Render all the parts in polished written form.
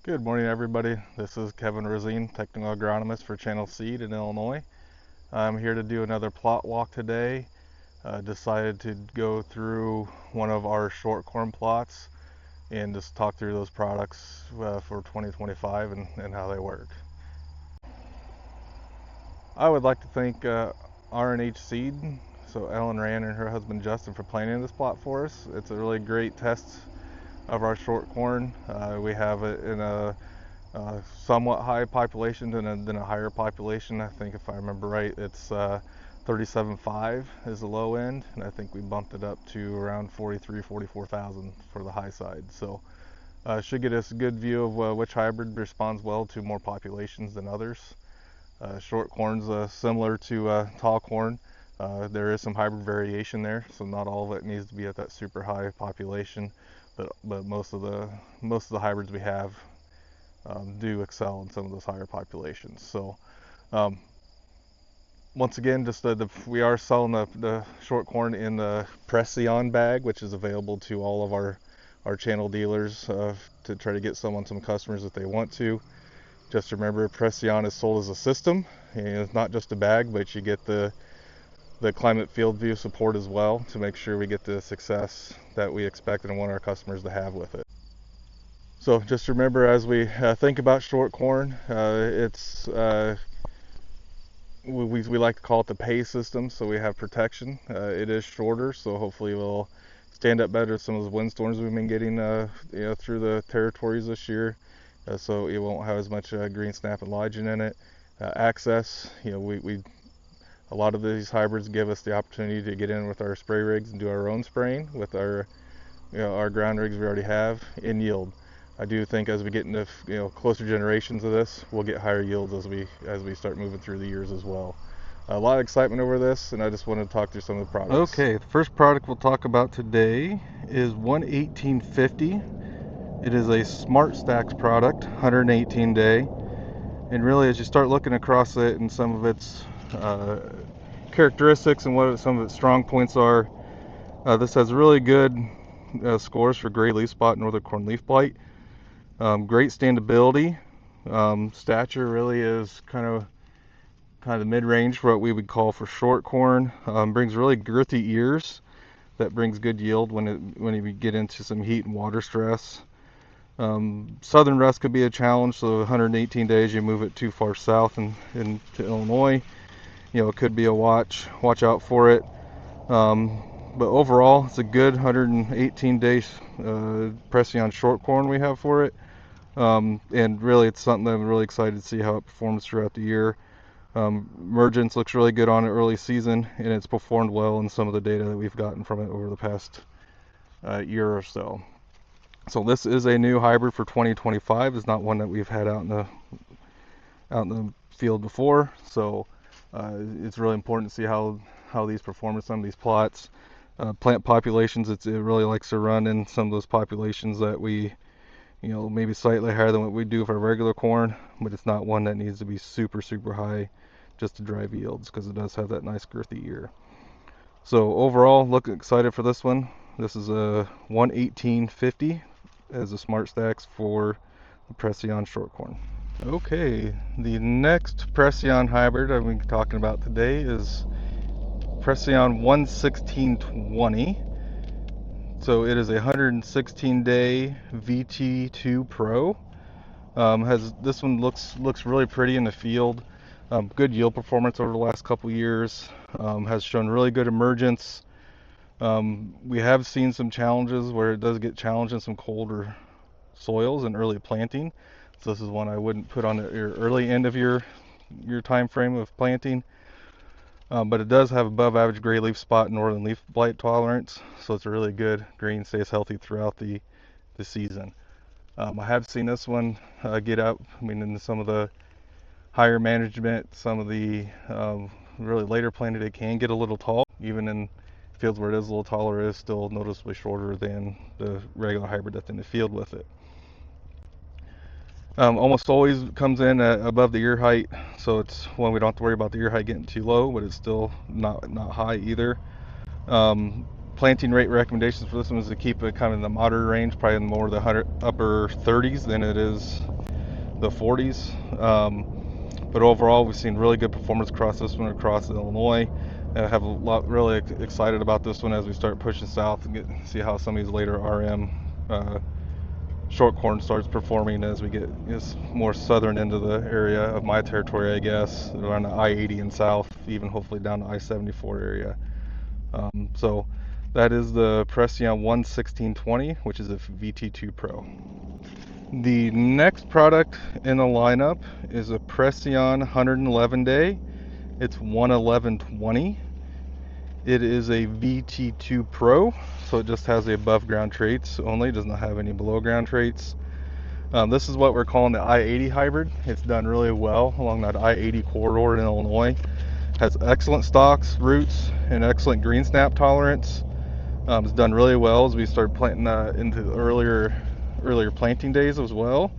Good morning, everybody. This is Kevin Rosine, technical agronomist for Channel Seed in Illinois. I'm here to do another plot walk today. Decided to go through one of our short corn plots and just talk through those products for 2025 and how they work. I would like to thank R&H Seed, so Ellen Rand and her husband Justin, for planting this plot for us. It's a really great test of our short corn. We have it in a somewhat high population than a higher population. I think if I remember right, it's 37.5 is the low end, and I think we bumped it up to around 44,000 for the high side. So should get us a good view of which hybrid responds well to more populations than others. Short corn's similar to tall corn. There is some hybrid variation there, so not all of it needs to be at that super high population, but most of the hybrids we have do excel in some of those higher populations. So um, once again, just we are selling the short corn in the Preceon bag, which is available to all of our channel dealers to try to get some customers if they want to. Just remember, Preceon is sold as a system, and it's not just a bag, but you get the climate field view support as well to make sure we get the success that we expect and want our customers to have with it. So just remember, as we think about short corn, it's we like to call it the pay system. So we have protection. It is shorter, so hopefully we'll stand up better to some of the windstorms we've been getting through the territories this year. So it won't have as much green snap and lichen in it. Access, we a lot of these hybrids give us the opportunity to get in with our spray rigs and do our own spraying with our ground rigs we already have in yield. I do think as we get into closer generations of this, we'll get higher yields as we start moving through the years as well. A lot of excitement over this, and I just wanted to talk through some of the products. Okay, the first product we'll talk about today is 11850. It is a Smart Stacks product, 118 day, and really as you start looking across it and some of its characteristics and what some of its strong points are, this has really good scores for gray leaf spot and northern corn leaf blight. Great standability. Stature really is kind of the mid-range for what we would call for short corn. Brings really girthy ears that brings good yield when you get into some heat and water stress. Southern rust could be a challenge, so 118 days you move it too far south and into Illinois, it could be a watch out for it. But overall, it's a good 118 days Preceon short corn we have for it. And really it's something that I'm really excited to see how it performs throughout the year. Emergence looks really good on it early season, and it's performed well in some of the data that we've gotten from it over the past year or so. So this is a new hybrid for 2025. It's not one that we've had out in the field before. So it's really important to see how these perform in some of these plots. Plant populations, it really likes to run in some of those populations that we maybe slightly higher than what we do for regular corn, but it's not one that needs to be super high just to drive yields, because it does have that nice girthy ear. So overall, look excited for this one. This is a 11850 as a Smart Stacks for the Preceon short corn. Okay, the next Preceon hybrid I'm going to be talking about today is Preceon 11620. So it is a 116 day VT2 Pro. This one looks really pretty in the field. Good yield performance over the last couple years. Has shown really good emergence. We have seen some challenges where it does get challenged in some colder soils and early planting. So this is one I wouldn't put on your early end of your time frame of planting. But it does have above average gray leaf spot and northern leaf blight tolerance, so it's a really good green, stays healthy throughout the season. I have seen this one get up. In some of the higher management, some of the really later planted, it can get a little tall. Even in fields where it is a little taller, it is still noticeably shorter than the regular hybrid that's in the field with it. Almost always comes in at above the ear height, so it's one we don't have to worry about the ear height getting too low, but it's still not high either. planting rate recommendations for this one is to keep it kind of in the moderate range, probably in more of the upper 30s than it is the 40s. But overall, we've seen really good performance across this one, across Illinois. I have a lot really excited about this one as we start pushing south and see how some of these later RM short corn starts performing as we get more southern into the area of my territory, I guess, around the I-80 and south, even hopefully down to I-74 area. So that is the Preceon 11620, which is a VT2 Pro. The next product in the lineup is a Preceon 111 day. It's 11120. It is a VT2 Pro, so it just has the above ground traits only, it does not have any below ground traits. This is what we're calling the I-80 hybrid. It's done really well along that I-80 corridor in Illinois. Has excellent stalks, roots, and excellent green snap tolerance. It's done really well as we start planting into the earlier planting days as well.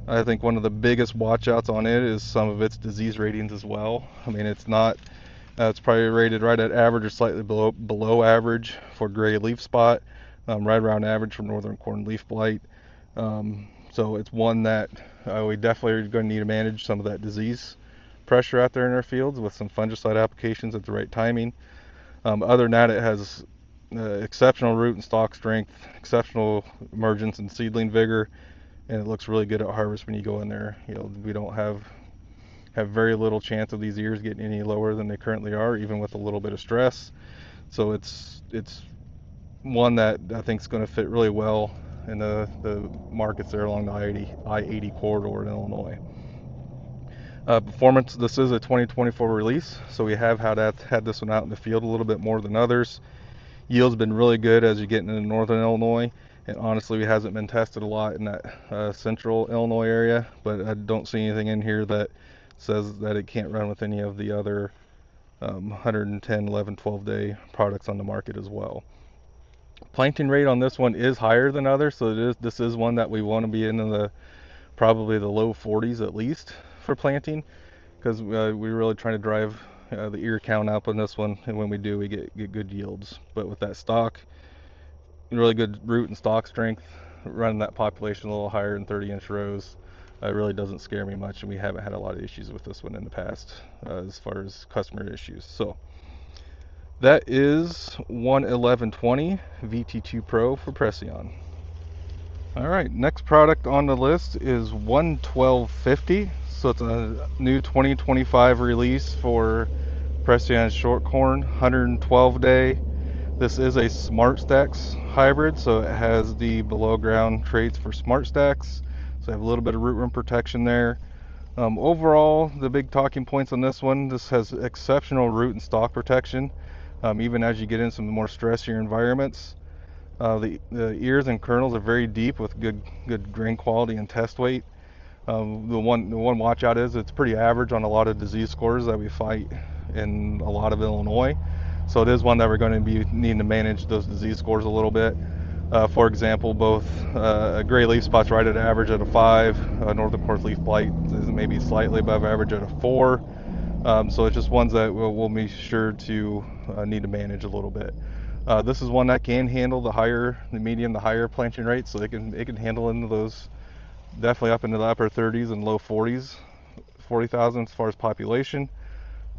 I think one of the biggest watchouts on it is some of its disease ratings as well. I mean, it's not, it's probably rated right at average or slightly below average for gray leaf spot, right around average for northern corn leaf blight. So it's one that we definitely are going to need to manage some of that disease pressure out there in our fields with some fungicide applications at the right timing. Other than that, it has exceptional root and stalk strength, exceptional emergence and seedling vigor, and it looks really good at harvest when you go in there. You know, we don't have very little chance of these ears getting any lower than they currently are, even with a little bit of stress. So it's one that I think is going to fit really well in the markets there along the I-80 corridor in Illinois. Performance, this is a 2024 release, so we have had this one out in the field a little bit more than others. Yield's been really good as you get into northern Illinois, and honestly, it hasn't been tested a lot in that central Illinois area, but I don't see anything in here that says that it can't run with any of the other 110, 11, 12 day products on the market as well. Planting rate on this one is higher than others, so this is one that we want to be in the probably the low 40s at least for planting, because we're really trying to drive the ear count up on this one, and when we do, we get good yields. But with that stalk, really good root and stalk strength, running that population a little higher in 30-inch rows, it really doesn't scare me much, and we haven't had a lot of issues with this one in the past as far as customer issues. So that is 11120 VT2 Pro for Preceon. All right, next product on the list is 11250. So it's a new 2025 release for Preceon short corn, 112 day. This is a Smart Stacks hybrid, so it has the below ground traits for Smart Stacks. So I have a little bit of root worm protection there. Overall, the big talking points on this one, this has exceptional root and stalk protection, even as you get in some more stressier environments. The ears and kernels are very deep with good grain quality and test weight. The one watch out is it's pretty average on a lot of disease scores that we fight in a lot of Illinois. So it is one that we're going to be needing to manage those disease scores a little bit. For example, both gray leaf spots right at average at a 5, northern corn leaf blight is maybe slightly above average at a 4. So it's just ones that we'll be sure to need to manage a little bit. This is one that can handle the medium, the higher planting rates, so it can handle into those, definitely up into the upper 30s and low 40s, 40,000 as far as population.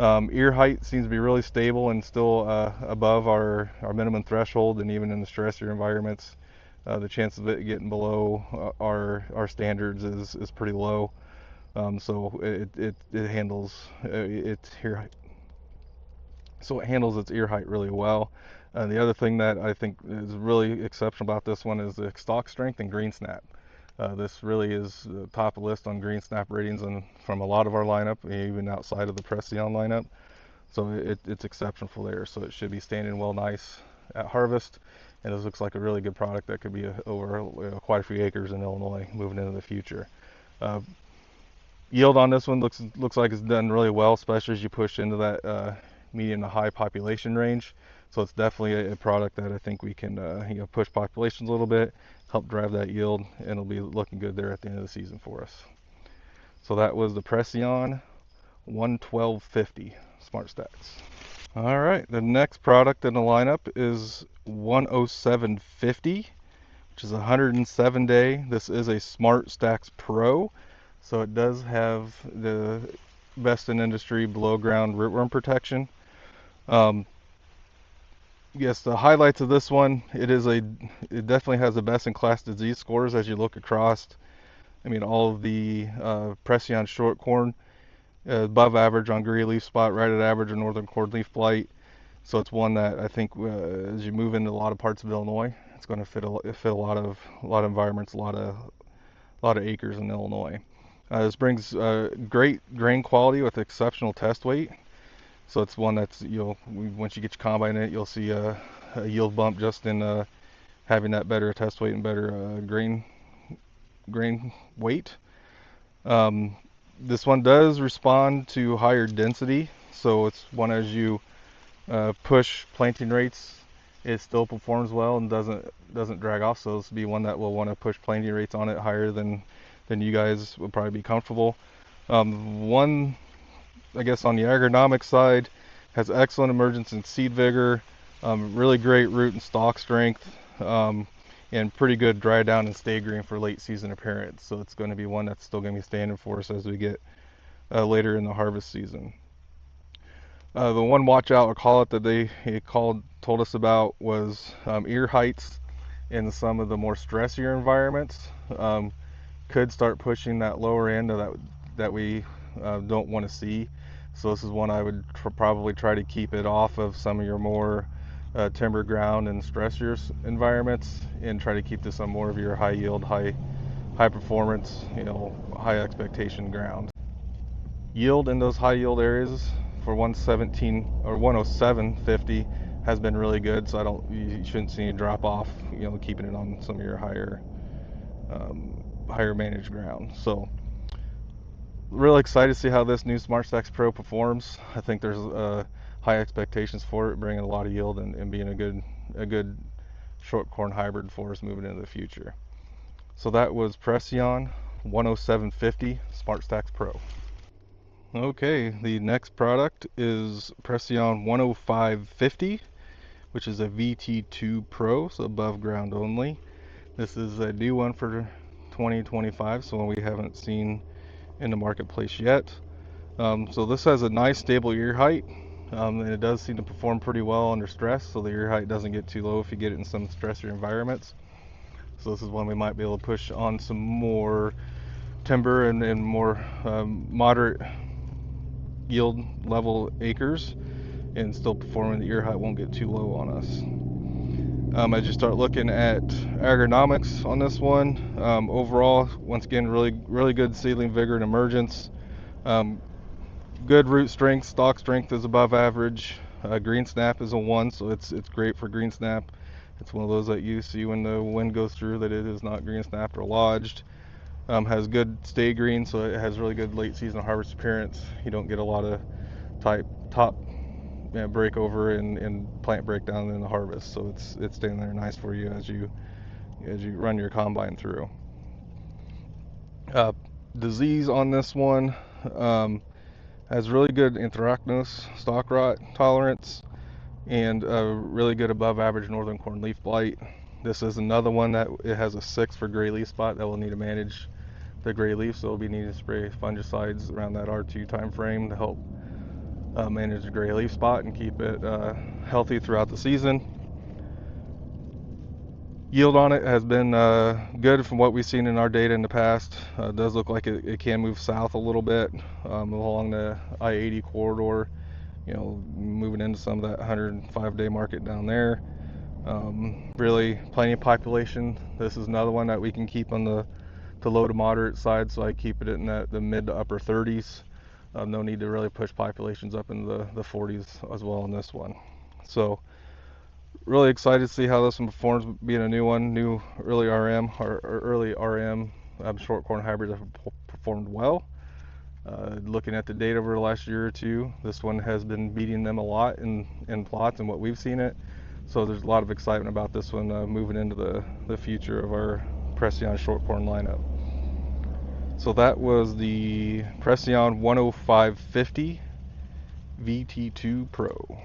Ear height seems to be really stable and still above our minimum threshold, and even in the stressier environments, the chance of it getting below our standards is pretty low. So it handles its ear height. So it handles its ear height really well. The other thing that I think is really exceptional about this one is the stalk strength and green snap. This really is top of the list on green snap ratings and from a lot of our lineup, even outside of the Preceon lineup. So it's exceptional there. So it should be standing well nice at harvest. And this looks like a really good product that could be over quite a few acres in Illinois moving into the future. Yield on this one looks like it's done really well, especially as you push into that medium to high population range. So it's definitely a product that I think we can push populations a little bit, help drive that yield, and it'll be looking good there at the end of the season for us. So that was the Preceon 11250 Smart Stacks. All right, the next product in the lineup is 10750, which is a 107 day. This is a Smart Stacks Pro, so it does have the best in industry below ground rootworm protection. Um, yes, the highlights of this one, it definitely has the best in class disease scores as you look across. I mean, all of the Preceon short corn above average on gray leaf spot, right at average on northern cornleaf blight. So it's one that I think as you move into a lot of parts of Illinois, it's going to fit a lot of environments, a lot of acres in Illinois. This brings great grain quality with exceptional test weight. So it's one that's once you get your combine in it, you'll see a yield bump just in having that better test weight and better grain weight. Um, this one does respond to higher density, so it's one as you push planting rates, it still performs well and doesn't drag off. So this will be one that will want to push planting rates on it higher than you guys would probably be comfortable. One, I guess, on the agronomic side, has excellent emergence and seed vigor, really great root and stalk strength, and pretty good dry down and stay green for late season appearance. So it's going to be one that's still going to be standing for us as we get later in the harvest season. The one watch out, or call it, that told us about was ear heights in some of the more stressier environments. Could start pushing that lower end of that we don't want to see. So this is one I would probably try to keep it off of some of your more timber ground and stressier environments, and try to keep this on more of your high yield, high performance, high expectation ground. Yield in those high yield areas for 117 or 107.50 has been really good, so you shouldn't see any drop off, keeping it on some of your higher managed ground. So really excited to see how this new Smart Stacks Pro performs. I think there's high expectations for it, bringing a lot of yield and being a good short corn hybrid for us moving into the future. So that was Preceon 10750 Smart Stacks Pro. Okay, the next product is Preceon 10550, which is a VT2 Pro, so above ground only. This is a new one for 2025, so one we haven't seen in the marketplace yet. So this has a nice stable ear height, and it does seem to perform pretty well under stress, so the ear height doesn't get too low if you get it in some stressier environments. So this is one we might be able to push on some more timber and more moderate yield level acres and still performing. The ear height won't get too low on us. As you start looking at agronomics on this one, overall, once again, really good seedling vigor and emergence. Good root strength, stalk strength is above average. Green snap is a 1, so it's great for green snap. It's one of those that you see when the wind goes through that it is not green snapped or lodged. Has good stay green, so it has really good late season harvest appearance. You don't get a lot of top breakover and plant breakdown in the harvest, so it's staying there nice for you as you run your combine through. Uh, Disease on this one has really good anthracnose stalk rot tolerance and really good above average northern corn leaf blight. This is another one that it has a 6 for gray leaf spot that will need to manage the gray leaf, so we'll be needing to spray fungicides around that R2 time frame to help manage the gray leaf spot and keep it healthy throughout the season. Yield on it has been good from what we've seen in our data in the past. It does look like it can move south a little bit along the I-80 corridor, moving into some of that 105-day market down there. Really plenty of population. This is another one that we can keep on the low to moderate side, so I keep it in the mid to upper 30s. No need to really push populations up into the 40s as well on this one. So really excited to see how this one performs, being a new one, new early RM or early RM short corn hybrids have performed well. Looking at the data over the last year or two, this one has been beating them a lot in plots and what we've seen it. So there's a lot of excitement about this one moving into the future of our Preceon short corn lineup. So that was the Preceon 10550 VT2 Pro.